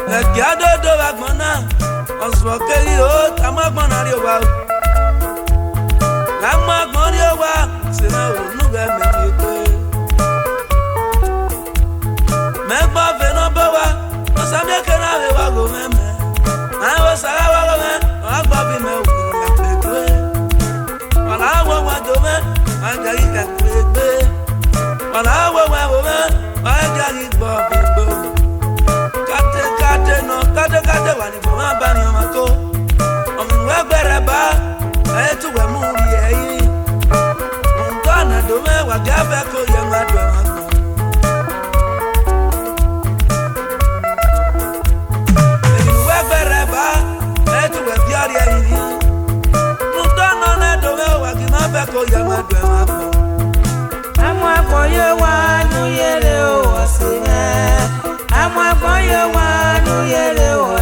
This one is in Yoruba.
Ekiadodo agbona, oswokeli o tamagbona ri owa. Lamagbon ri owa, se na onuga me Megba veno bawa, osamye kena we wa go meme. Na o sara wa go me, agba bi me o ya pegbe. Wala wa do me, anga yi ka pegbe. Wala wa me, anga yi gbo pegbe. Kate no, kate wa ni bo ma ba ni o ma go yama do ma. Amwa boye wanu yere o asime. Amwa boye wanu yere o